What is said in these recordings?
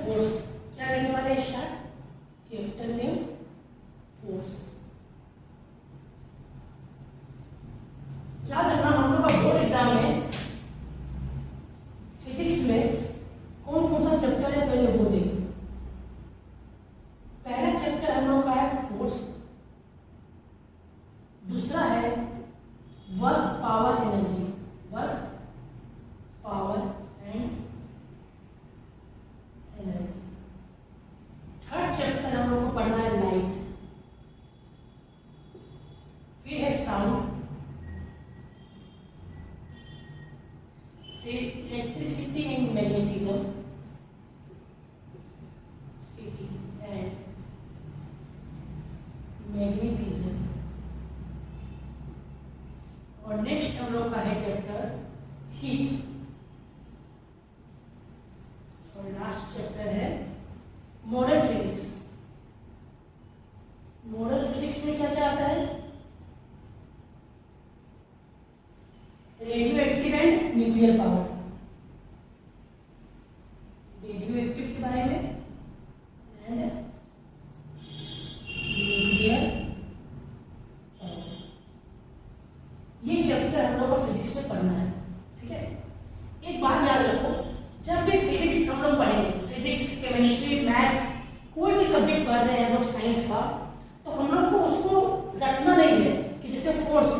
Force. क्या करने वाले हैं स्टार्ट, चैप्टर नेम फोर्स। याद रखना हम लोग का बोर्ड एग्जाम में फिजिक्स में कौन कौन सा चैप्टर है पहले वो देखो। पहला चैप्टर हम लोग का है फोर्स, दूसरा है work power energy, work power and energy. Third chapter हम लोग को पढ़ना है लाइट, फिर है साउंड, फिर electricity and magnetism, city and magnetism. और नेक्स्ट हम लोग का है चैप्टर हीट, और लास्ट चैप्टर है मॉडर्न फिजिक्स। मॉडर्न फिजिक्स में क्या क्या आता है, radio active and nuclear power, radio active के बारे में एंड न्यूक्लियर पावर। ये चैप्टर हम लोग को फिजिक्स में पढ़ना है, ठीक है। एक बात याद रखो, जब भी फिजिक्स हम लोग पढ़ेंगे, फिजिक्स केमिस्ट्री मैथ्स कोई भी सब्जेक्ट पढ़ रहे हैं हम लोग साइंस का, तो हम लोग को उसको रटना नहीं है कि जैसे फोर्स,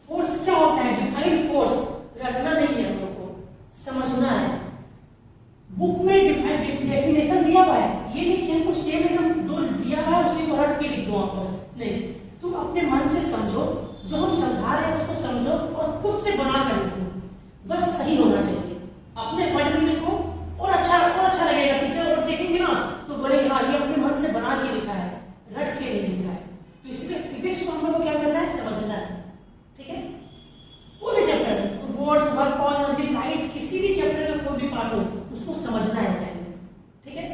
फोर्स क्या होता है, डिफाइन फोर्स रटना नहीं है, हम लोग को समझना है। बुक में डेफिनेशन दिया हुआ है, ये नहीं कि हमको सेम एकदम जो दिया हुआ है उसी को रट के लिख दो आप लोग, नहीं, तुम अपने मन से समझो, जो हम समझा रहे हैं उसको समझो और खुद से बना कर लिखो, बस सही होना चाहिए। अपने पढ़ के लिखो और अच्छा लगेगा, टीचर और देखेंगे ना तो बोलेंगे हाँ ये अपने मन से बना के लिखा है, रट के नहीं लिखा है। तो इसलिए फिजिक्स को हम लोग को क्या करना है, समझना है, ठीक है। पूरे chapter force, work power energy, light, किसी भी चैप्टर का कोई भी पार्ट हो उसको समझना है पहले, ठीक है।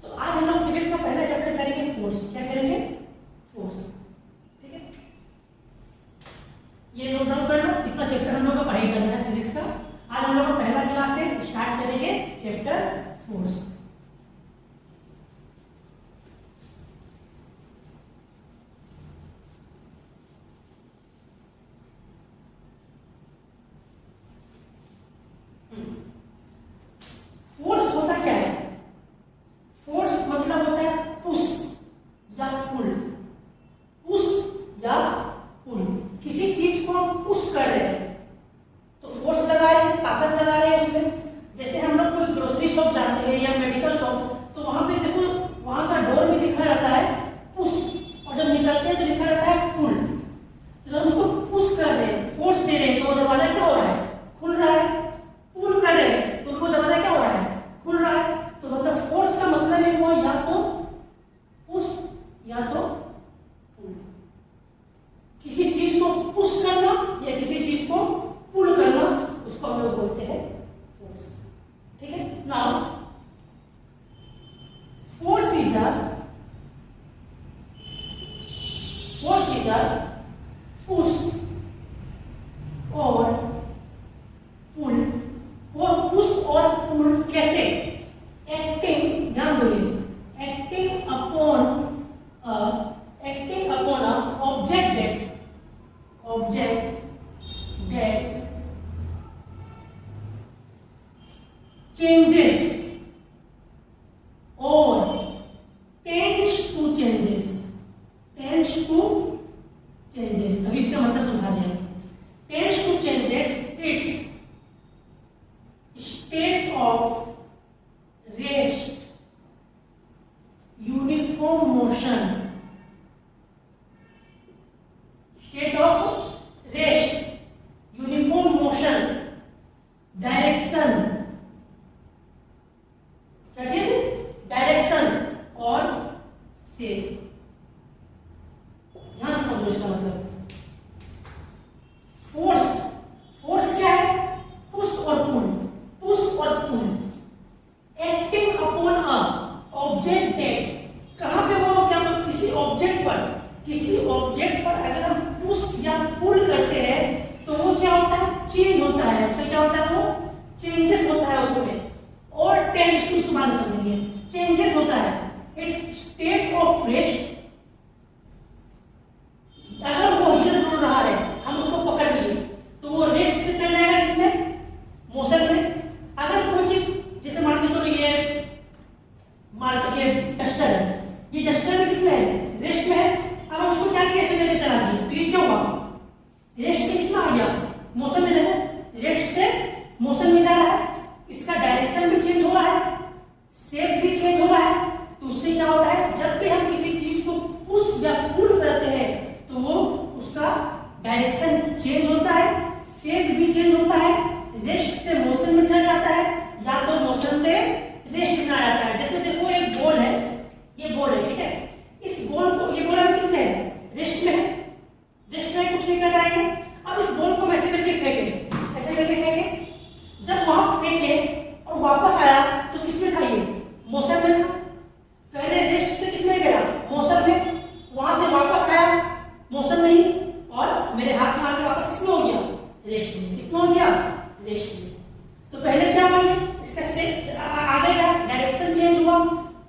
तो आज हम लोग फिजिक्स का पहला चैप्टर करेंगे फोर्स। क्या करेंगे, फोर्स, ठीक है। ये नोट डाउन कर लो, इतना चैप्टर हम लोग को पढ़ाई करना है फिजिक्स का। आज हम लोग पहला क्लास से स्टार्ट करेंगे चैप्टर फोर्स। फोर्स होता क्या है, फोर्स मतलब होता है पुश या पुल, पुश या पुल। किसी चीज को हम पुश कर रहे हैं तो फोर्स लगा रहे हैं, ताकत लगा रहे हैं उसमें। जैसे हम लोग कोई ग्रोसरी शॉप जाते हैं या मेडिकल शॉप, तो वहां पे देखो वहां का डोर में लिखा रहता है पुश, और जब निकलते हैं तो लिखा रहता है पुल। तो जब उसको पुश कर रहे हैं, फोर्स दे रहे हैं, तो वो दरवाजा क्या हो रहा है, खुल रहा है। पुल कर रहे हैं तो वो दरवाजा क्या हो रहा है, खुल रहा है। तो मतलब फोर्स का मतलब है वो या तो पुश या तो पुल। किसी चीज को पुश करना या किसी चीज को पुल करना, उसको हम लोग बोलते हैं फोर्स, ठीक है। Now force is a push और पुल। और पुश और पुल कैसे, एक्टिंग, ध्यान दो, acting upon a object that changes or tends to changes। अभी इसका मतलब समझा दिया। tends to changes its state of rest, uniform motion, state of rest, uniform motion, direction, direction और शेप। ध्यान से समझो इसका मतलब। फोर्स क्या है, पुश और पुल, पुश और pull. Acting upon a object that, कहां पे वो क्या बोल, किसी ऑब्जेक्ट पर अगर हम पुश या पुल करते हैं तो वो क्या होता है, चेंज होता है। उसमें क्या होता है, वो चेंजेस होता है उसमें। और टेंड्स टू, सुबह होती है, चेंजेस होता है, इट्स स्टेट ऑफ रेस्ट। अगर वो हिल डुल रहा है, हम उसको पकड़ लिए तो वो रेस्ट से चल जाएगा किसमें, मोशन में। अगर कोई चीज जैसे मान के चलो ये डस्टर है, ये डस्टर में किसमें है, रेस्ट में है। अब हम उसको क्या किया, ऐसे लेके चला दिए तो ये क्या हुआ, रेस्ट से किसमें आ गया, मोशन में। देखो रेस्ट से मोशन में जा रहा है, इसका डायरेक्शन भी चेंज हो रहा है, शेप भी चेंज हो रहा है। तो उससे क्या होता है, जब भी हम किसी चीज को पुश या पुल करते हैं तो वो उसका डायरेक्शन चेंज होता है, शेप भी चेंज होता है, रेस्ट से मोशन में चला जाता है या तो मोशन से रेस्ट में आ जाता है। जैसे देखो एक बॉल है, ये बॉल है, ठीक है, इस बॉल को, ये बॉल अभी किसमें है, रेस्ट में है, रेस्ट में कुछ नहीं कर रहा है। अब इस बॉल को ऐसे करके फेंके, ऐसे करके फेंके, जब वहां फेंके और वापस आया तो किसमें था, ये मोशन में था। पहले रेस्ट से किसमें गया, मोशन में, वहां से वापस आया मोशन में ही, और मेरे हाथ में आके वापस किसमें हो गया, रेस्ट में। किसमें हो गया, रेस्ट में। तो पहले क्या हुआ, इसका शेप आगे का डायरेक्शन चेंज हुआ।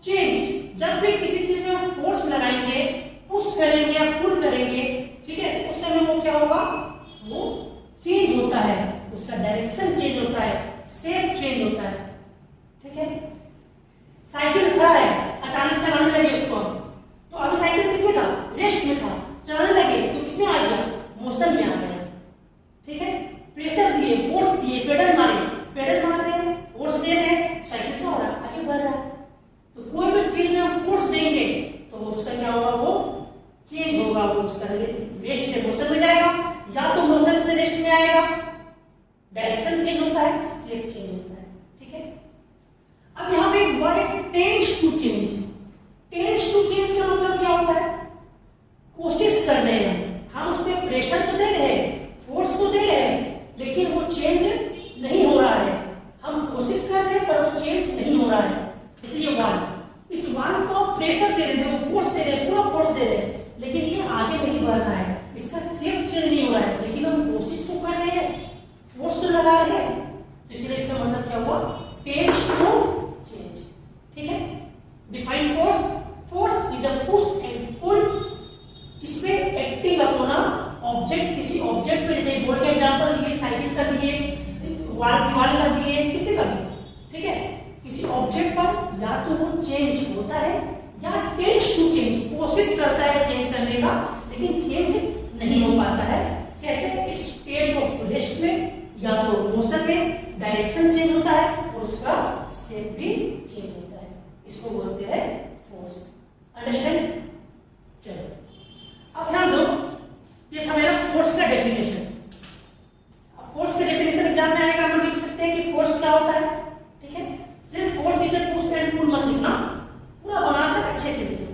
चेंज, जब भी किसी चीज में हम फोर्स लगाएंगे, पुश करेंगे या पुल करेंगे, ठीक है, उस समय वो क्या होगा, वो चेंज होता है, उसका डायरेक्शन चेंज होता है, शेप चेंज होता है, ठीक है। साइकिल खड़ा है, अचानक चलाने लगे उसको, तो अभी साइकिल किसमें था, रेस्ट में था, चलाने लगे तो किसमें आ गया, मोशन में आ गया, ठीक है। प्रेशर दिए, फोर्स दिए, पेडल मारे, पेडल मार रहे हैं, फोर्स दे रहे हैं, साइकिल क्या हो रहा है, आगे बढ़ रहा है। तो कोई भी चीज में हम फोर्स देंगे तो उसका क्या होगा, वो चेंज होगा, वो उसका रेस्ट से मोशन में जाएगा या तो मोशन से रेस्ट में आएगा, डायरेक्शन चेंज होता है, शेप चेंज होता है, ठीक है। अब यहाँ पे एक वर्ड है tends to change. Tends to change का मतलब क्या होता है, कोशिश कर रहे हैं हम, उस पर प्रेशर तो दे रहे हैं, फोर्स तो दे रहे हैं, लेकिन वो चेंज नहीं हो रहा है। हम कोशिश कर रहे हैं पर वो चेंज नहीं हो रहा है। इसलिए वाल, इस वाल को प्रेशर दे रहे हैं, वो फोर्स दे रहे हैं, पूरा फोर्स दे रहे हैं, लेकिन ये आगे नहीं बढ़ रहा है, इसका शेप चेंज नहीं हो रहा है, लेकिन हम कोशिश तो कर रहे हैं, फोर्स तो लगा रहे हैं। तो इसलिए इसका मतलब क्या हुआ, टेंड्स टू चेंज, ठीक है। Define force, force is a push and pull, किसपे, एक्टिंग अपॉन अ ऑब्जेक्ट, किसी ऑब्जेक्ट पे, जैसे बोर्ड का एग्जांपल दिए, साइकिल का दिए, वाल का दिए, किसी का भी, ठीक है, किसी ऑब्जेक्ट पर या तो वो चेंज होता है या टेंड्स टू चेंज, कोशिश करता है चेंज करने का, लेकिन चेंज नहीं हो पाता है। कैसे, इट्स स्टेट ऑफ रेस्ट में या तो मोशन में डायरेक्शन चेंज होता है और उसका शेप भी चेंज होता है, इसको बोलते हैं फोर्स। अंडरस्टैंड, चलो अब ध्यान दो, ये था मेरा फोर्स का डेफिनेशन। अब फोर्स का डेफिनेशन एग्जाम में आएगा, हम लोग लिख सकते हैं कि फोर्स क्या होता है, ठीक है। सिर्फ force is a push and pull मत लिखना, पूरा बनाकर अच्छे से लिखना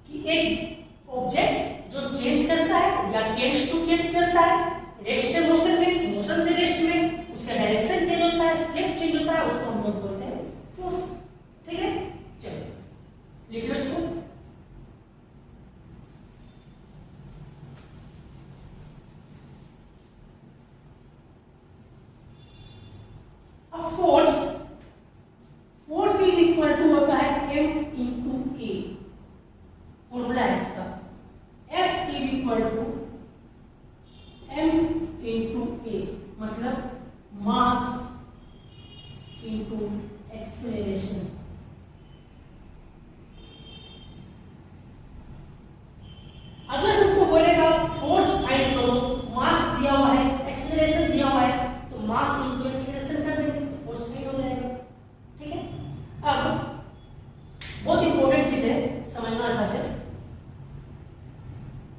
कि एक ऑब्जेक्ट जो चेंज करता है या टेंड्स टू चेंज करता है, रेस्ट से मोशन में, मोशन से रेस्ट में, उसका डायरेक्शन चेंज होता है, शेप चेंज होता है, उसको हम लोग बोलते हैं फोर्स, ठीक है। चलो लिख लो इसको। Force, force is equal to होता है एम इंटू ए, फॉर्मूला है इसका, F is equal to M into A, मतलब मास इंटू एक्सेलरेशन। अगर तुमको बोलेगा फोर्स फाइंड करो, मास दिया हुआ है, एक्सेलरेशन दिया हुआ है, तो मास इंटू एक्सेलरेशन कर देंगे तो फोर्स फाइंड हो जाएगा, ठीक है। अब बहुत इंपॉर्टेंट चीज है, समझना अच्छा से।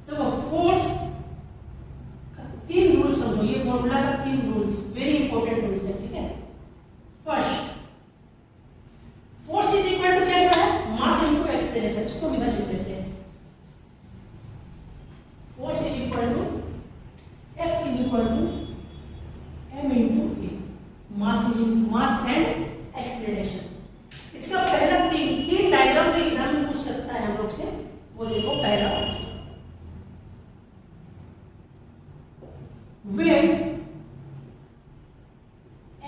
तो फोर्स का 3 रूल समझो, ये फॉर्मूला का 3 रूल्स, वेरी इंपॉर्टेंट रूल्स है, ठीक है। First, force is equal to क्या है, मास इंटू एक्सेलरेशन, इसको भी इधर लिख देते हैं। Force is equal to F is equal to M into A, mass and acceleration. इसका पहला तीन डायग्राम जो एग्जाम में पूछ सकता है हम लोग से, वो देखो। पहला, when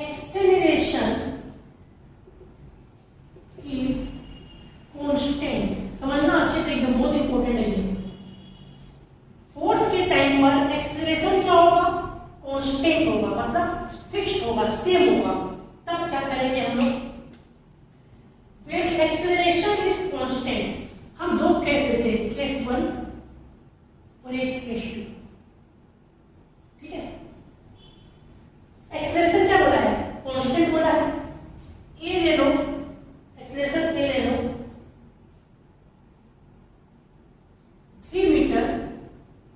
acceleration is acceleration is constant, हम दो केस लेते हैं, केस 1 और एक केस 2, ठीक है। एक्सेलरेशन क्या बोला है, कांस्टेंट बोला है। ए ले लो, एक्सेलरेशन ए ले लो, 3 metre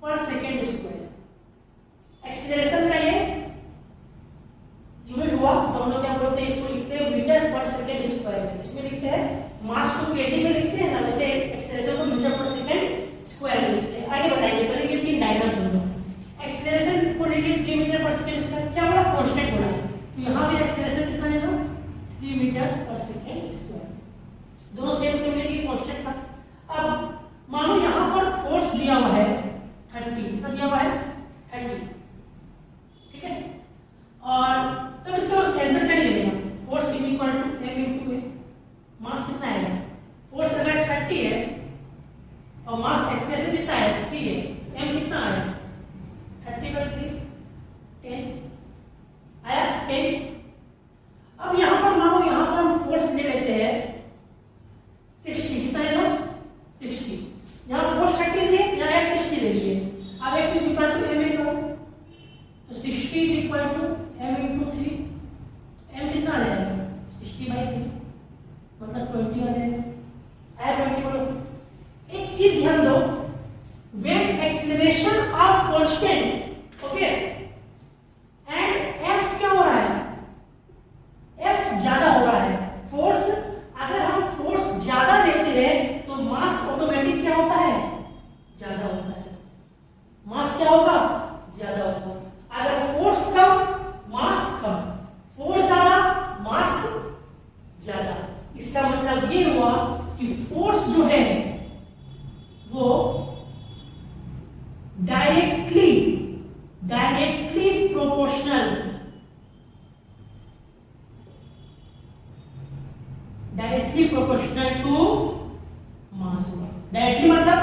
per second square. Acceleration का ये यूनिट हुआ, तो हम लोग क्या बोलते हैं, इसको लिखते हैं मीटर पर सेकेंड स्क्वायर में। इसमें लिखते हैं मास को केजी में लिखते हैं ना, वैसे एक्सेलरेशन को मीटर पर सेकेंड स्क्वायर में लिखते हैं। आगे बताएंगे, पहले ये तीन डायग्राम समझो। एक्सेलरेशन को लिखिए 3 मीटर पर सेकेंड स्क्वायर, क्या बोला, कांस्टेंट बोला है, तो यहाँ भी एक्सेलरेशन कितना ले लो, 3 मीटर पर सेकेंड स्क्वायर, दोनों सेम सेम ले लिए, कांस्टेंट था। अब मानो यहाँ पर फोर्स दिया हुआ है 30, कितना दिया हुआ है, 30, ठीक है। और तब इसका आंसर क्या लेना, force is equal to m into a, mass कितना है, फोर्स अगर 30 है और मास एक्सेलरेशन कितना है, 3 है, तो m कितना आया, 30/3, 10 आया, 10। अब यहाँ पर मानो यहाँ पर हम फोर्स ले लेते हैं 60, कितना ले लो, 60, यहाँ फोर्स 30 है, यहाँ f 60 ले लिए। अब f is equal to m करो, तो 60 is equal to m into 3, m कितना आ जाएगा, 60/3, मतलब 20 आ जाएगा, आया 20 बोलो। एक चीज ध्यान दो, when acceleration are constant, okay, and f क्या हो रहा है, f ज्यादा हो रहा है, फोर्स, अगर हम फोर्स ज्यादा लेते हैं तो मास ऑटोमेटिक क्या होता है, ज्यादा होता है, मास क्या होगा, ज्यादा होगा। अगर फोर्स कम, मास कम, फोर्स ज्यादा, मास ज्यादा। इसका मतलब ये हुआ कि फोर्स जो है वो डायरेक्टली प्रोपोर्शनल टू मास होगा। डायरेक्टली मतलब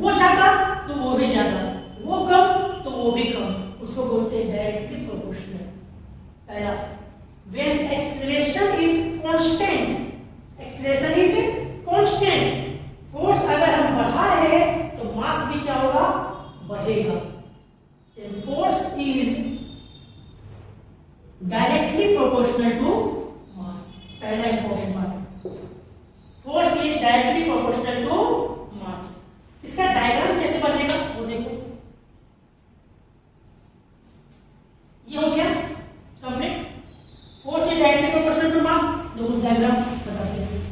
वो ज्यादा तो वो भी ज्यादा, वो कम तो वो भी कम, उसको बोलते हैं डायरेक्टली प्रोपोर्शनल। पहला, when acceleration is constant, acceleration is constant, force अगर हम बढ़ा रहे हैं तो मास भी क्या होगा, बढ़ेगा। Force is directly proportional to mass, पहला इंपॉर्टेंट बात, force is directly proportional to mass. इसका डायग्राम कैसे बनेगा वो देखो, ये हो गया complete, force is directly proportional to mass, दोनों डायग्राम बताते हैं।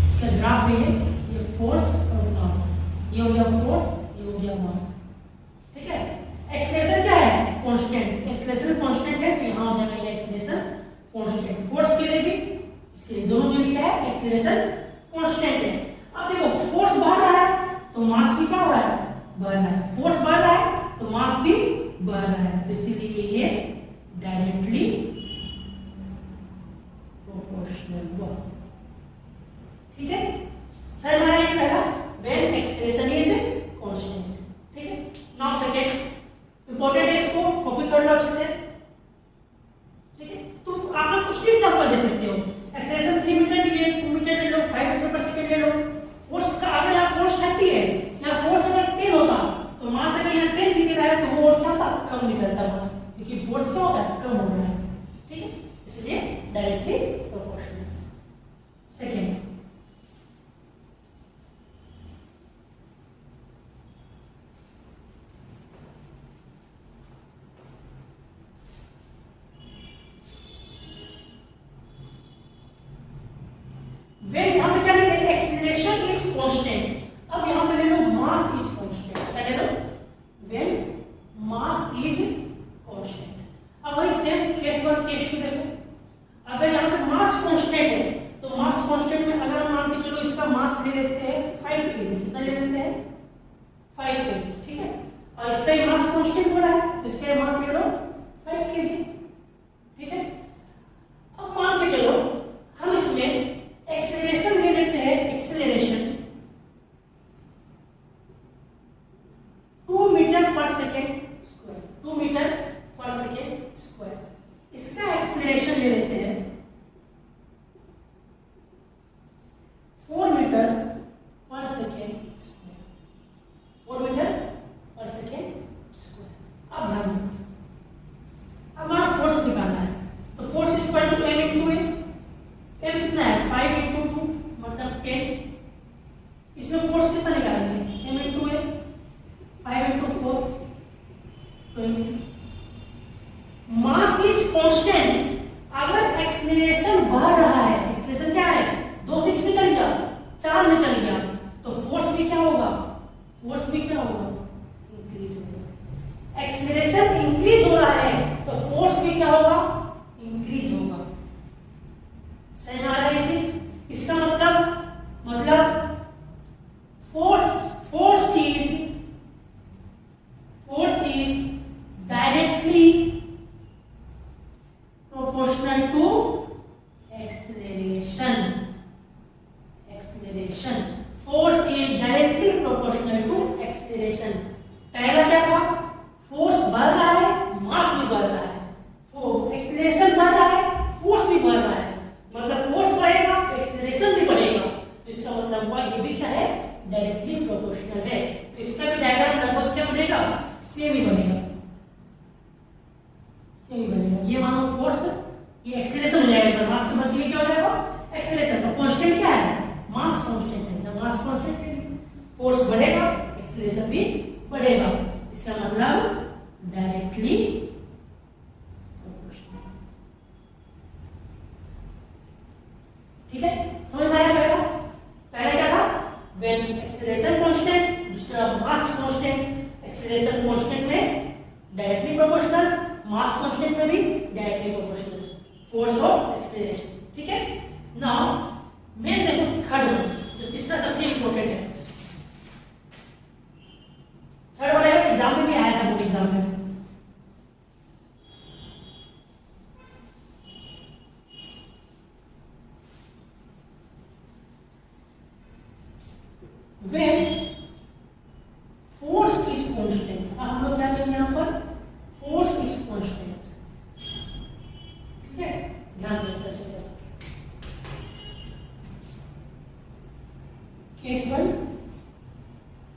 इसका ग्राफ है ये फोर्स और मास, ये हो गया फोर्स, ये हो गया मास, ठीक है। एक्सेलरेशन क्या है, कांस्टेंट, एक्सेलरेशन कांस्टेंट है तो यहां हो जाएगा ये एक्सेलरेशन कांस्टेंट। फोर्स के लिए भी, इसके लिए दोनों में लिखा है एक्सेलरेशन कांस्टेंट है। अब देखो फोर्स बढ़ रहा है तो मास भी क्या हो रहा है, बढ़ रहा है, फोर्स बढ़ रहा है तो मास भी बढ़ रहा है, तो इसीलिए ये डायरेक्टली प्रोपोर्शनल हुआ, ठीक है। सर हमारा ये पहला when acceleration is constant, ठीक है। नाउ सेकंड इंपॉर्टेंट है, इसको कॉपी कर लो अच्छे से, ठीक है। तो आप लोग कुछ भी एग्जांपल दे सकते हो, एक्सेलरेशन 3 मीटर लिए, 2 मीटर ले लो, 5 मीटर पर सेकंड ले लो। फोर्स का अगर यहाँ फोर्स 30 है, यहाँ फोर्स अगर 10 होता तो मास अगर यहाँ 10 निकल रहा है तो वो और क्या था, कम निकलता मास, क्योंकि फोर्स क्या होता है, कम हो रहा है, ठीक है, इसलिए डायरेक्टली प्रोपोर्शनल। सेकंड, when यहां पे क्या लिखे, एक्सेलरेशन इज कांस्टेंट, अब यहां पे ले लो मास इज कांस्टेंट, क्या ले लो, when मास इज कांस्टेंट। अब वही सेम केस 1 केस 2 देखो, अगर यहां पे मास कांस्टेंट है तो मास कांस्टेंट में अगर हम मान के चलो इसका मास ले लेते हैं 5 केजी, कितना ले लेते हैं, 5 केजी, ठीक है। और इसका ही मास कांस्टेंट हो रहा है तो इसका मास ले लो 5 केजी, ठीक है। अब मान के चलो हम इसमें एक्सेलरेशन ले लेते हैं, acceleration 2 metre per second square, 2 metre per second square. इसका एक्सेलरेशन ले लेते हैं 4 metre per second square, 4 metre per second square. अब ध्यान दो, अब हमारा फोर्स निकालना है, तो force is equal to m into A. m कितना है 5 इंटू 2 मतलब 10। इसमें फोर्स कितना निकालेंगे m into A, 5 into 4 20। Mass is constant. अगर एक्सेलरेशन बढ़ रहा है, एक्सेलरेशन क्या है 2 से किसमें चली गया 4 में चली गया, तो फोर्स भी क्या होगा, फोर्स भी क्या होगा इंक्रीज होगा। एक्सेलरेशन इंक्रीज हो रहा है तो फोर्स भी क्या होगा इंक्रीज होगा। सही में आ रहा है ये चीज? इसका मतलब force is directly proportional to acceleration. Force is directly proportional to acceleration. पहला क्या था, फोर्स बढ़ रहा है मास भी बढ़ रहा है, एक्सेलरेशन बढ़ रहा है फोर्स भी बढ़ रहा है, मतलब फोर्स बढ़ेगा तो एक्सेलरेशन भी बढ़ेगा। तो इसका मतलब हुआ ये भी क्या है डायरेक्टली प्रोपोर्शनल है। तो इसका भी डायग्राम लगभग क्या बनेगा सेम ही बनेगा, सेम ही बनेगा। ये मानो फोर्स, ये एक्सेलरेशन हो जाएगा, मास के बदले क्या हो जाएगा एक्सेलरेशन। तो कांस्टेंट क्या है मास कांस्टेंट है, जब मास कांस्टेंट है फोर्स बढ़ेगा एक्सेलरेशन भी बढ़ेगा। इसका मतलब डायरेक्टली प्रोपोर्शनल। ठीक है, समझ में आया? पहला क्या था व्हेन एक्सेलरेशन कांस्टेंट, दूसरा मास कांस्टेंट। एक्सेलरेशन कांस्टेंट में डायरेक्टली प्रोपोर्शनल, मास कांस्टेंट में भी directly proportional, force of acceleration. ठीक है, नाउ मेन देखो थर्ड जो तीसरा सबसे इंपॉर्टेंट है, थर्ड वाला एग्जाम में भी आया था, बोर्ड एग्जाम में। When force is constant, अब हम लोग क्या लेंगे यहाँ पर force is constant। ठीक है, ध्यान रखना अच्छे से। केस 1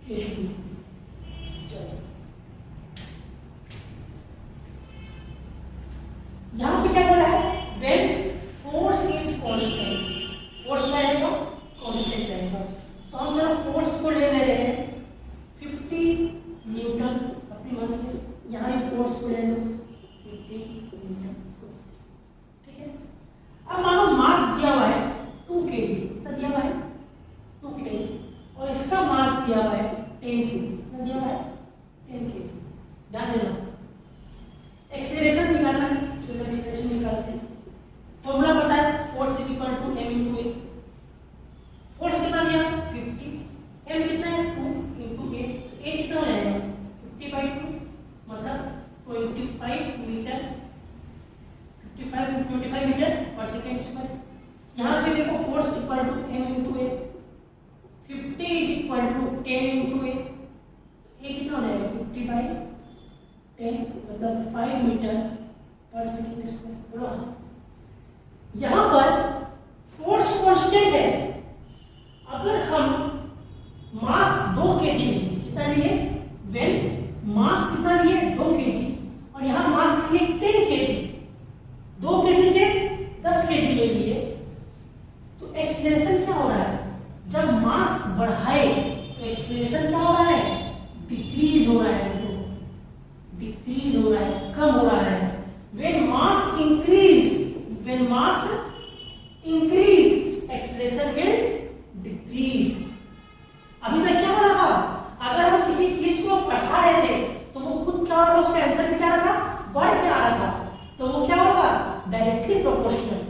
केस 2 चलो यहाँ पे क्या बोला है when force is constant, force क्या रहेगा constant रहेगा। तो हम जरा फोर्स को ले रहे हैं 50 न्यूटन अपनी मन से, यहाँ ही फोर्स को ले लो 50 न्यूटन फोर्स। ठीक है, अब मानो मास दिया हुआ है 2 kg, कितना दिया हुआ है 2 kg, और इसका मास दिया हुआ है 10 kg, कितना दिया हुआ है 10 kg। ध्यान देना, एक्सेलरेशन निकालना है, चलो एक्सेलरेशन निकालते हैं। फॉर्मूला पता है force is equal to m into A. Force कितना दिया 50, m कितना है 2 इंटू ए, तो a कितना हो जाएगा 50/2 मतलब 25 metre, 25 metre per second square. यहाँ पे देखो force equal to m into A, 50 is equal to 10 into A, a कितना हो जाएगा 50/10 मतलब 5 मीटर पर सेकेंड स्क्वायर। बोलो यहाँ पर फोर्स कांस्टेंट है, अगर हम मास 2 kg लिए, कितना लिए वेन मास कितना लिए 2 kg, और यहाँ मास लिए 10 kg, 2 kg से 10 kg ले लिए, तो एक्सेलरेशन क्या हो रहा है जब मास बढ़ाए तो एक्सेलरेशन क्या हो रहा है डिक्रीज हो रहा है, देखो डिक्रीज हो रहा है, कम हो रहा है। When mass increase acceleration will decrease. अभी तक क्या हो रहा था, अगर हम किसी चीज को बढ़ा रहे थे तो वो खुद क्या हो रहा था, उसका आंसर भी क्या रहा था बढ़ के आ रहा था, तो वो क्या होगा डायरेक्टली प्रोपोर्शनल।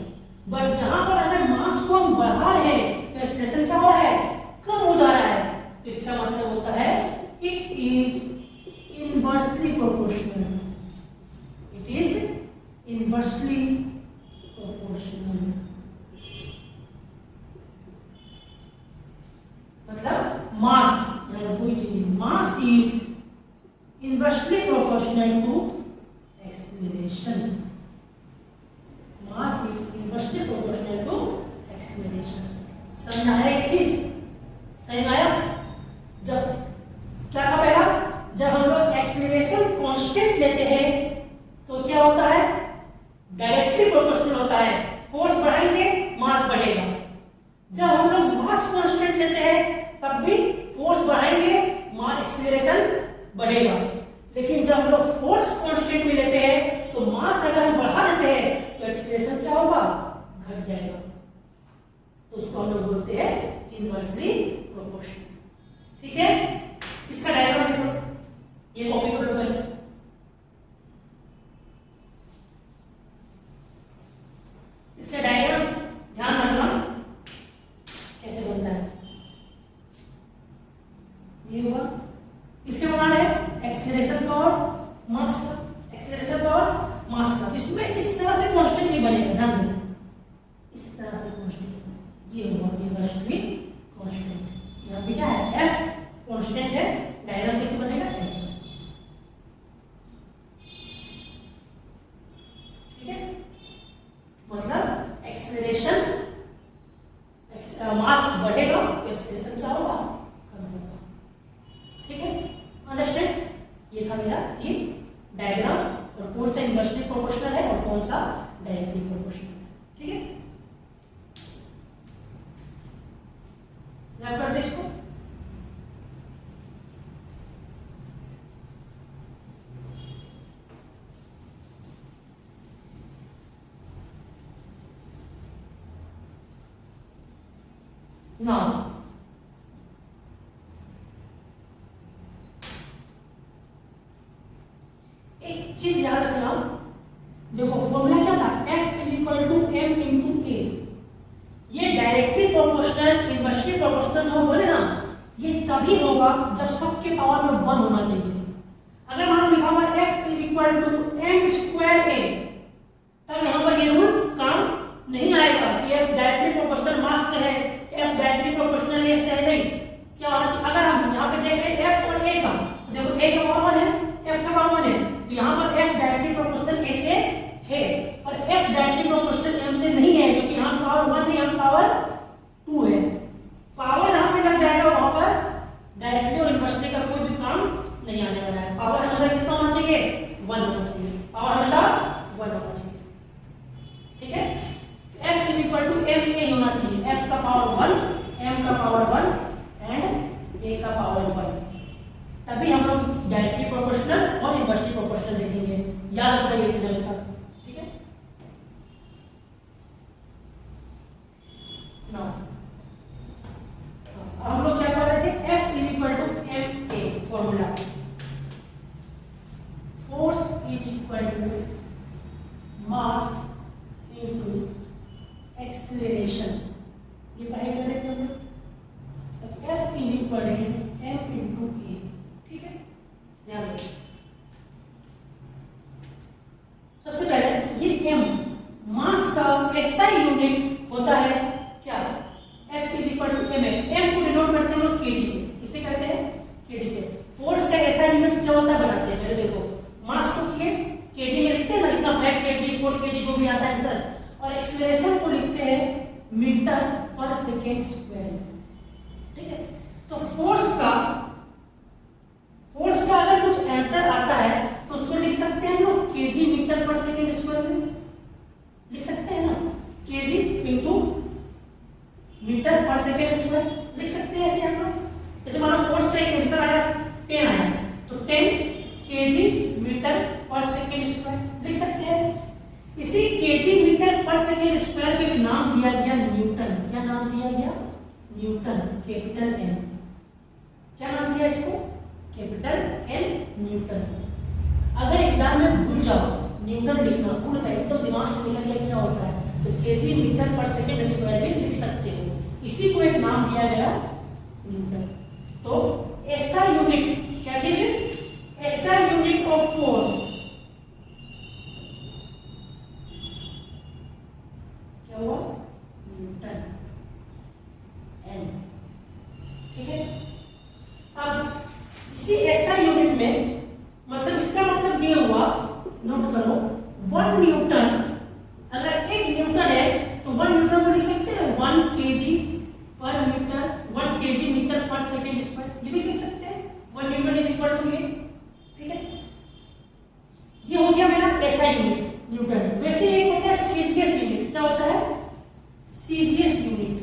बट यहाँ पर अगर मास को हम बढ़ा रहे हैं तो एक्सेलरेशन क्या हो रहा है कम हो जा रहा है, तो इसका मतलब होता है it is inversely proportional, it is inversely proportional. मतलब mass is inversely proportional to acceleration. बढ़ाएंगे मास बढ़ेगा। जब हम लोग मास कांस्टेंट लेते हैं तब भी फोर्स बढ़ाएंगे मास एक्सीलरेशन बढ़ेगा। लेकिन जब हम लोग फोर्स कांस्टेंट में लेते हैं तो मास अगर हम बढ़ा देते हैं तो एक्सीलरेशन क्या होगा, घट जाएगा। तो उसको हम लोग बोलते हैं इनवर्सली प्रोपोर्शनल। ठीक है, इसका डायग्राम देखो, ये कॉपी कर लो पहले। इसका डायग्राम ध्यान रखना कैसे बनता है। ये हुआ, इसके बनाना है एक्सीलरेशन का और मास का, एक्सीलरेशन का और मास का। इसमें इस तरह से कांस्टेंट नहीं बनेगा, ध्यान दो, इस तरह से कांस्टेंट। ये हुआ इनवर्सली कांस्टेंट। यहाँ पे क्या है, एफ कांस्टेंट है, डायग्राम कैसे बनेगा, ऐसे। ठीक है, मतलब एक्सीलरेशन मास बढ़ेगा तो एक्सीलरेशन क्या होगा, कम होगा। ठीक है, अंडरस्टैंड। ये था मेरा तीन डायग्राम, और कौन सा इनवर्सली प्रोपोर्शनल है और कौन सा डायरेक्टली प्रोपोर्शनल है। ठीक है, रैप कर दे इसको। Now, एक चीज याद रखना, देखो फॉर्मूला क्या था, F is equal to M into A. ये डायरेक्टली प्रोपोर्शनल इनवर्सली प्रोपोर्शनल जो बोले ना, ये तभी होगा जब सबके पावर में 1 होना चाहिए। अगर मान लो लिखा हुआ F is equal to M square A, तब यहाँ पर ये रूल काम नहीं आएगा कि F डायरेक्टली प्रोपोर्शनल मास से है, F डायरेक्टली प्रोपोर्शनल ए से है, नहीं। क्या होना चाहिए, अगर हम यहाँ पे देखें F और A का, तो देखो A का पावर 1 है, F का पावर 1 है, तो यहाँ पर F डायरेक्टली प्रोपोर्शनल A से है, और F डायरेक्टली प्रोपोर्शनल M से नहीं है, क्योंकि यहाँ पावर 1 नहीं, यहाँ पावर 2 है। पावर जहाँ पे लग जाएगा वहां पर डायरेक्टली और इनवर्सली का कोई भी काम नहीं आने वाला है। पावर हमेशा कितना होना चाहिए, 1 होना चाहिए, पावर हमेशा 1 होना चाहिए। ठीक है, F is equal to M A होना चाहिए, F का पावर 1, M का पावर 1 एंड A का पावर 1, तभी हम लोग डायरेक्टली प्रोपोर्शनल और इनवर्सली प्रोपोर्शनल देखेंगे। याद रखना ये चीज हमेशा। ठीक है, नाउ हम लोग क्या कर रहे थे, F is equal to M A, formula force is equal to mass into acceleration, ये पढ़ाई कर रहे थे हम लोग। F is equal to M into A. ठीक है, ध्यान रखिए। सबसे पहले ये M मास का ऐसा यूनिट होता है क्या, F is equal to M है, M को डिनोट करते हैं हम लोग kg से, किससे करते हैं, kg से। फोर्स का ऐसा यूनिट क्या होता है बताते हैं, पहले देखो मास को kg में लिखते हैं ना, इतना 5 kg 4 kg जो भी आता है आंसर, और एक्सीलरेशन को लिखते हैं मीटर पर सेकेंड स्क्वायर। ठीक है, तो फोर्स का अगर कुछ आंसर आता है तो उसको लिख सकते हैं हम लोग KG metre per second square में लिख सकते हैं ना, KG into metre per second square लिख सकते हैं ऐसे हम लोग। जैसे मानो फोर्स का एक आंसर आया 10 आया, तो 10 KG metre per second square लिख सकते हैं। इसी KG metre per second square को नाम दिया गया न्यूटन। क्या नाम दिया गया, न्यूटन, कैपिटल एन। क्या नाम दिया इसको, कैपिटल एन, न्यूटन। अगर एग्जाम में भूल जाओ न्यूटन लिखना, भूल गए तो दिमाग से निकल गया क्या होता है, तो KG metre per second square भी लिख सकते हो। इसी को एक नाम दिया गया न्यूटन। तो ऐसा यूनिट, क्या चीज है, ऐसा यूनिट ऑफ फोर्स क्या हुआ, न्यूटन एन। ठीक है, अब इसी ऐसा यूनिट में मतलब इसका मतलब ये हुआ, नोट करो, 1 न्यूटन, अगर 1 न्यूटन है तो 1 न्यूटन को लिख सकते हैं 1 केजी पर metre, 1 KG metre per second square, ये भी लिख सकते हैं। 1 न्यूटन इज इक्वल टू ये। ठीक है, ये हो गया मेरा ऐसा यूनिट न्यूटन। वैसे एक होता है सीजीएस यूनिट। क्या होता है, सीजीएस यूनिट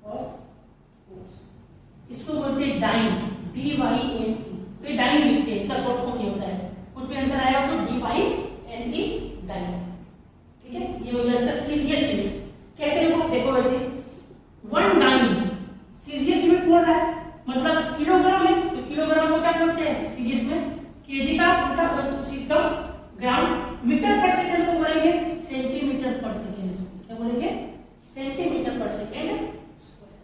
ऑफ फोर्स, इसको बोलते हैं डाइन, DYNE। तो डाइन लिखते हैं, इसका शॉर्ट फॉर्म ये होता है, कुछ भी आंसर आएगा तो DYNE डाइन। ठीक है, ये हो गया इसका सीजीएस यूनिट। कैसे लिखो, देखो वैसे 1 डाइन सीजीएस यूनिट बोल रहा है, मतलब किलोग्राम है, तो किलोग्राम को क्या बोलते हैं सीजीएस में, केजी का उल्टा सिस्टम, ग्राम, मीटर पर सेकंड को बोलेंगे सेंटीमीटर पर सेकंड, क्या बोलेंगे, सेंटीमीटर पर सेकंड स्क्वायर।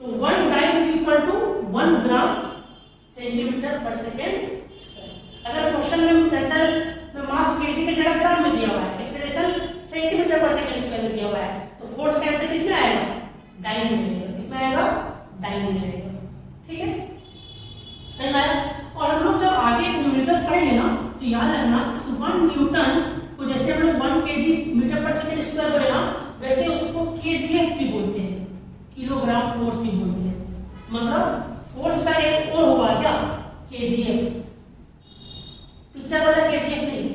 तो 1 dyne is equal to 1 gram centimetre per second square. अगर क्वेश्चन में आंसर में मास केजी के जगह ग्राम में दिया हुआ है, acceleration centimetre per second square में दिया हुआ है, तो फोर्स का आंसर किसमें आएगा, डाइन में आएगा, किसमें आएगा, डाइन में आएगा। ठीक है, सही है। और हम लोग जब आगे न्यूमेरिकल्स पढ़ेंगे ना, तो याद रखना इस 1 न्यूटन को जैसे हम लोग 1 केजी मीटर पर सेकंड स्क्वायर बोले ना, वैसे उसको केजीएफ भी बोलते हैं, किलोग्राम फोर्स भी बोलते हैं। मतलब फोर्स का एक और हुआ क्या, केजीएफ, पिक्चर वाला केजीएफ नहीं,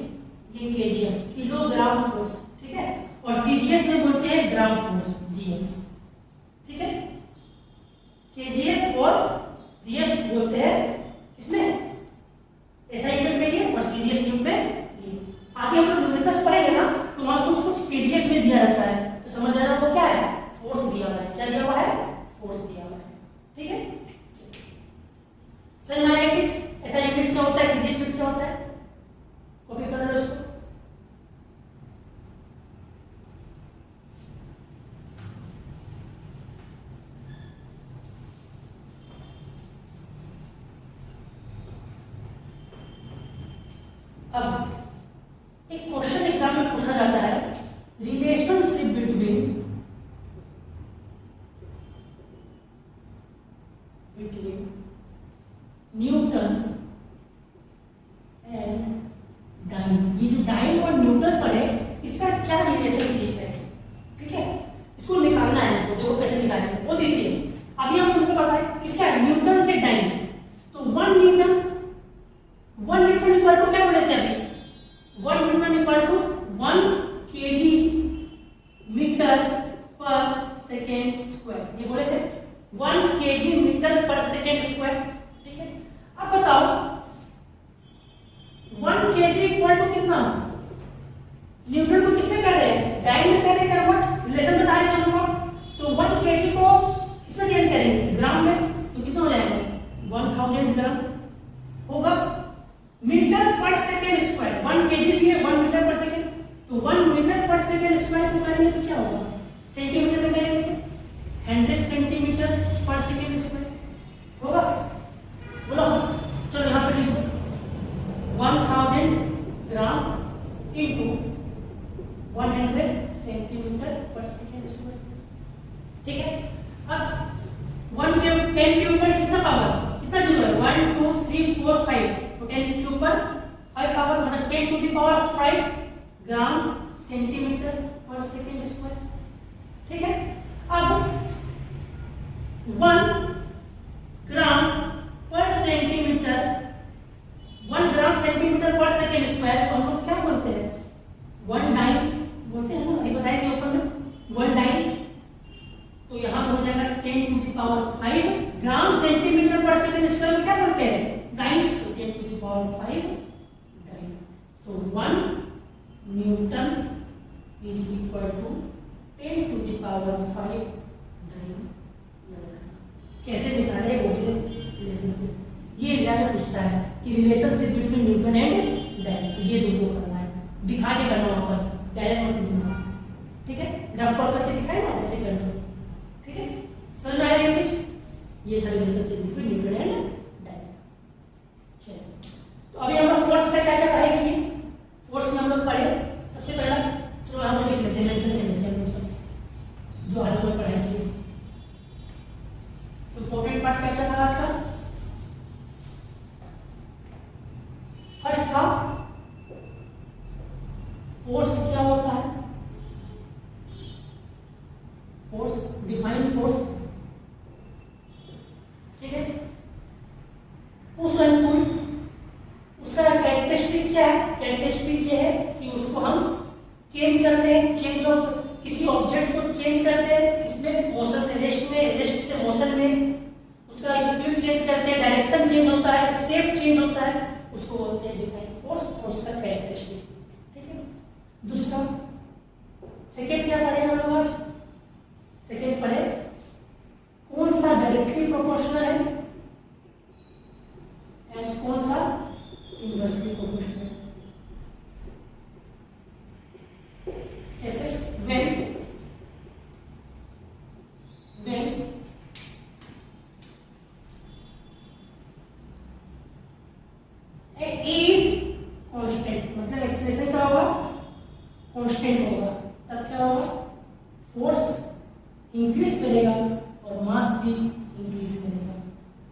ये केजीएफ किलोग्राम फोर्स। ठीक है, और सीजीएस में बोलते हैं ग्राम फोर्स, जीएफ। ठीक है, केजीएफ और जीएफ बोलते हैं इसमें, ऐसा यूनिट में ये और सीजीएस यूनिट में ये। आगे हम लोग न्यूमेरिकल्स पढ़ेंगे ना, तो वहां कुछ कुछ केजीएफ में दिया रहता है, तो समझ जाना वो क्या है, फोर्स दिया हुआ है। क्या दिया हुआ है, फोर्स दिया हुआ है। ठीक है, समझ में आया एक चीज, ऐसा यूनिट क्या होता है, सीजीएस यूनिट क्या होता है, कॉपी कर लो इसको। अब एक क्वेश्चन एग्जाम में पूछा जाता है, relationship between newton and dyne. ये जो डाइन और न्यूटन पर है, इसका क्या रिलेशनशिप है। ठीक है, इसको निकालना है हमको, देखो कैसे निकालेंगे वो दीजिए। अभी हम तुमको पता है किसका, न्यूटन से डाइन, तो 1 न्यूटन इक्वल टू क्या बोले थे अभी, 1 newton equal to 1 KG metre per second square, ये बोले थे 1 KG metre per second square. ठीक है, अब बताओ 1 केजी इक्वल टू कितना, न्यूटन को किसमें कर रहे हैं, डाइन में कर रहे हैं कन्वर्ट, रिलेशन बता रहे हैं दोनों को। तो 1 केजी को किसमें चेंज करेंगे, ग्राम में, तो कितना हो जाएगा 1000 ग्राम होगा। Metre per second square, 1 KG भी है, 1 मीटर पर सेकेंड, तो 1 मीटर पर सेकेंड स्क्वायर को करेंगे तो क्या होगा, सेंटीमीटर में करेंगे 100 सेंटीमीटर पर सेकेंड स्क्वायर होगा। बोलो, चलो यहाँ पे लिखो 1000 ग्राम into 100 centimetre per second square. ठीक है, अब 1 क्यूब 10 क्यूब पर कितना पावर, कितना जीरो है, 1 2 3 4 5, तो 10 क्यूब पर 5 पावर, मतलब 10 to the power 5 gram centimetre per second square. ठीक है, अब 1 gram per centimetre, 1 gram centimetre per second square को हम लोग क्या बोलते हैं, 1 डाइन बोलते हैं ना, ये बताए थे ऊपर में 1 डाइन। तो यहां हो जाएगा 10 to the power 5 gram centimetre per second square क्या बोलते हैं, डाइन, तो 10 टू द पावर 5 डाइन। तो 1 newton is equal to 10 to the power 5 dyne. कैसे निकाले वो भी रिलेशनशिप, ये एग्जाम में पूछता है कि relationship between newton and dyne, तो ये तुमको करना है, दिखा के करना वहां पर, डायरेक्ट मत लिखना। ठीक है, रफ करके दिखाए ना, ऐसे कर लो। ठीक है, समझ में आया ये चीज, ये था relationship between newton and dyne. चलिए, तो अभी हम लोग फोर्स का क्या क्या पढ़ाई की, फोर्स में हम लोग पढ़े सबसे पहला, चलो हम लोग लिख लेते हैं, मेंशन कर लेते हैं जो आज हम लोग पढ़ाई की। इंपॉर्टेंट पार्ट क्या क्या था आज का, फर्स्ट था फोर्स क्या होता है, फोर्स, डिफाइन फोर्स। ठीक है, पुश एंड पुल, उसका कैरेक्टरिस्टिक क्या है, कैरेक्टरिस्टिक ये है कि उसको हम चेंज करते हैं, चेंज ऑफ किसी ऑब्जेक्ट को चेंज करते हैं, किसमें, मोशन से रेस्ट में, रेस्ट से मोशन में, उसका स्पीड चेंज करते हैं, डायरेक्शन चेंज होता है, शेप चेंज होता है, उसको बोलते हैं डिफाइन फोर्स और उसका कैरेक्टरिस्टिक। ठीक है। दूसरा सेकेंड क्या पढ़े हम लोग आज? सेकेंड पढ़े कौन सा डायरेक्टली प्रोपोर्शनल है एंड कौन सा इनवर्सली प्रोपोर्शनल है। कैसे? when a is constant, मतलब एक्सप्रेशन क्या होगा? कांस्टेंट होगा, तब क्या होगा? फोर्स इंक्रीज करेगा और मास भी इंक्रीज करेगा।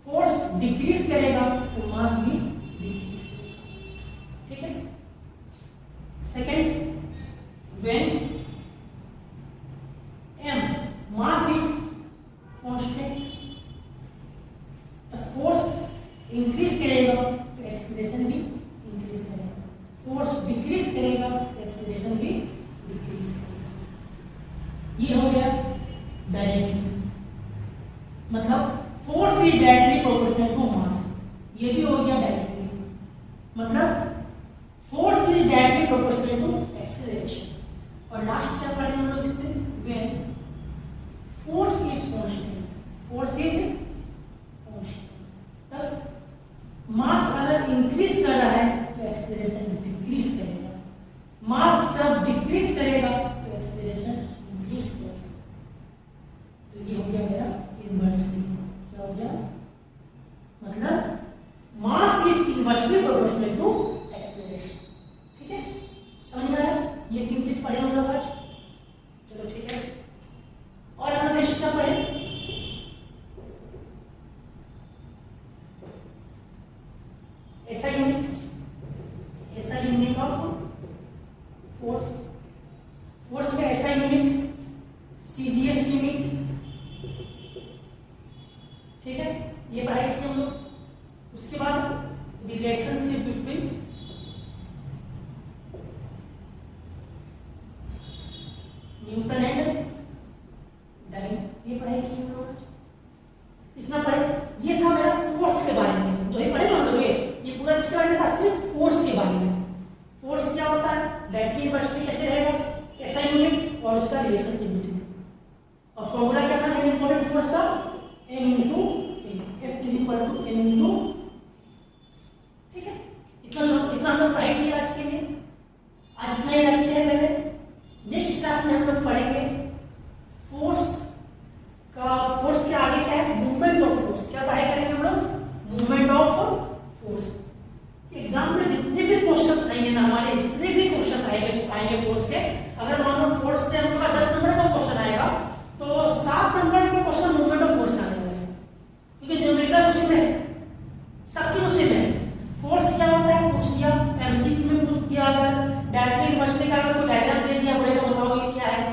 फोर्स डिक्रीज करेगा तो मास भी डिक्रीज करेगा। ठीक है। Second, when m mass is constant, the force increase करेगा तो एक्सेलरेशन भी इंक्रीज करेगा, फोर्स डिक्रीज करेगा तो एक्सेलरेशन भी डिक्रीज करेगा। ये हो गया डायरेक्टली, मतलब force is directly proportional to mass. ये भी हो गया डायरेक्टली, मतलब force is directly proportional to acceleration. और लास्ट क्या पढ़े हम लोग इसमें? when force is constant, force is constant, तब मास अगर इंक्रीज कर रहा है तो एक्सेलरेशन डिक्रीज करेगा, मास जब डिक्रीज करेगा तो एक्सेलरेशन इंक्रीज करेगा। तो ये हो गया मेरा इनवर्सली। क्या हो गया? मतलब mass is inversely proportional to acceleration. ठीक है, समझ में आया? ये तीन चीज पढ़े हम लोग आज। चलो ठीक है, और अपना नेक्स्ट क्या पढ़े? ऐसा यूनिट ऑफ फोर्स, फोर्स का ऐसा यूनिट सीजीएस यूनिट। ठीक है, ये पढ़ाई की हम लोग। उसके बाद relationship between newton and dyne, ये पढ़ाई की हम लोग। इतना पढ़े। ये था मेरा फोर्स के बारे में, तो ये पढ़े हम लोग। ये पूरा इसके बारे में था, सिर्फ फोर्स के बारे में। फोर्स क्या होता है, डायरेक्टली इनवर्सली कैसे रहेगा, ऐसा यूनिट और उसका रिलेशनशिप बिटवीन। और फॉर्मूला क्या था मेन इंपॉर्टेंट फोर्स का? m into a, F is equal to m into। ठीक है, इतना हम लोग पढ़ाई किया आज के लिए। आज इतना ही रखते हैं पहले। नेक्स्ट क्लास में हम लोग पढ़ेंगे फोर्स का, फोर्स के आगे क्या है? Movement of force. क्या पढ़ाई करेंगे हम लोग? Movement of force. एग्जाम में जितने भी क्वेश्चंस आएंगे ना, हमारे जितने भी क्वेश्चंस आएंगे फोर्स के, अगर मान लो फोर्स से हम लोग का 10 नंबर का क्वेश्चन आएगा तो 7 नंबर का क्वेश्चन मूवमेंट ऑफ फोर्स आएगा, क्योंकि न्यूमेरिकल उसी में है, सबकी उसी में है। फोर्स क्या होता है पूछ लिया, एमसीक्यू में पूछ दिया, अगर डायरेक्टली इनवर्सली का अगर कोई डायग्राम दे दिया, बोलेगा बताओ ये क्या है।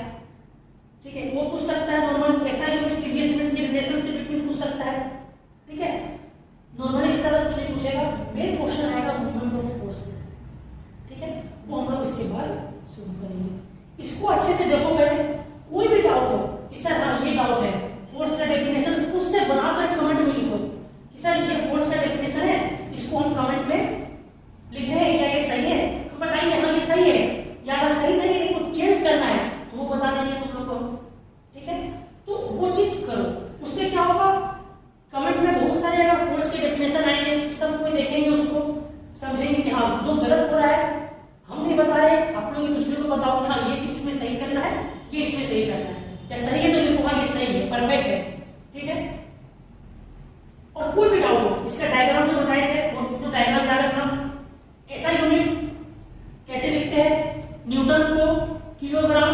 ठीक है, वो पूछ सकता है। नॉर्मल ऐसा यूनिट सीरीज यूनिट के रिलेशनशिप बिटवीन पूछ सकता है। ठीक है, नॉर्मली इस तरह कुछ नहीं पूछेगा, मेन क्वेश्चन आएगा मूवमेंट ऑफ फोर्स। ठीक है, वो हम लोग इसके बाद शुरू करेंगे। इसको अच्छे से देखो पहले, कोई भी डाउट हो कि सर हाँ ये डाउट है, फोर्स का डेफिनेशन खुद से बनाकर कमेंट में लिखो कि सर ये फोर्स का डेफिनेशन है, इसको हम कमेंट में लिखे हैं, क्या ये सही है? हम बताएंगे हाँ ये सही है, या अगर सही नहीं है इसको चेंज करना है तो वो बता देंगे तुम लोग को। ठीक है, तो वो चीज करो। उससे क्या होगा, कमेंट में बहुत सारे अगर फोर्स के डेफिनेशन आएंगे, सब कोई देखेंगे, उसको समझेंगे कि हाँ जो गलत हो रहा है हम नहीं बता रहे, आप लोग दूसरे को बताओ कि हाँ ये चीज इसमें सही करना है, ये इसमें सही करना है, या सही है तो लिखो हाँ ये सही है, परफेक्ट है। ठीक है, और कोई भी डाउट हो, इसका डायग्राम जो बताए थे वो तो डायग्राम याद रखना। ऐसा यूनिट कैसे लिखते हैं? न्यूटन को किलोग्राम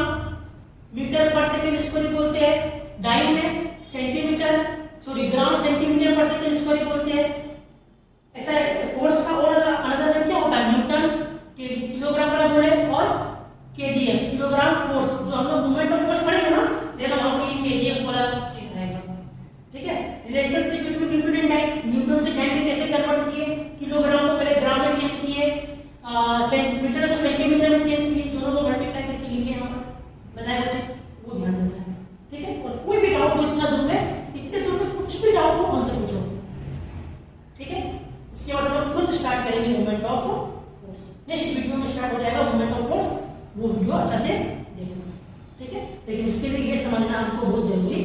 मीटर पर सेकंड स्क्वायर बोलते हैं, डाइन में centimetre gram centimetre per second square बोलते हैं। ऐसा फोर्स का और अनदर नेम क्या होता है? न्यूटन किलोग्राम वाला बोले, और केजीएफ किलोग्राम फोर्स। जो हम लोग मूवमेंट ऑफ फोर्स पढ़ेंगे ना, देखो वहां पे ये केजीएफ वाला चीज रहेगा। ठीक है, relationship between newton and dyne, newton से डाइन में कैसे कन्वर्ट किए, किलोग्राम को पहले ग्राम में चेंज किए, मीटर को सेंटीमीटर में चेंज किए, दोनों को मल्टीप्लाई करके लिखे यहाँ पर, बताए बच्चे। इसके बाद हम लोग तुरंत स्टार्ट करेंगे movement of force. Next video में स्टार्ट हो जाएगा मूवमेंट ऑफ फोर्स, वो वीडियो अच्छा से देखना, ठीक है। लेकिन उसके लिए ये समझना हमको बहुत जरूरी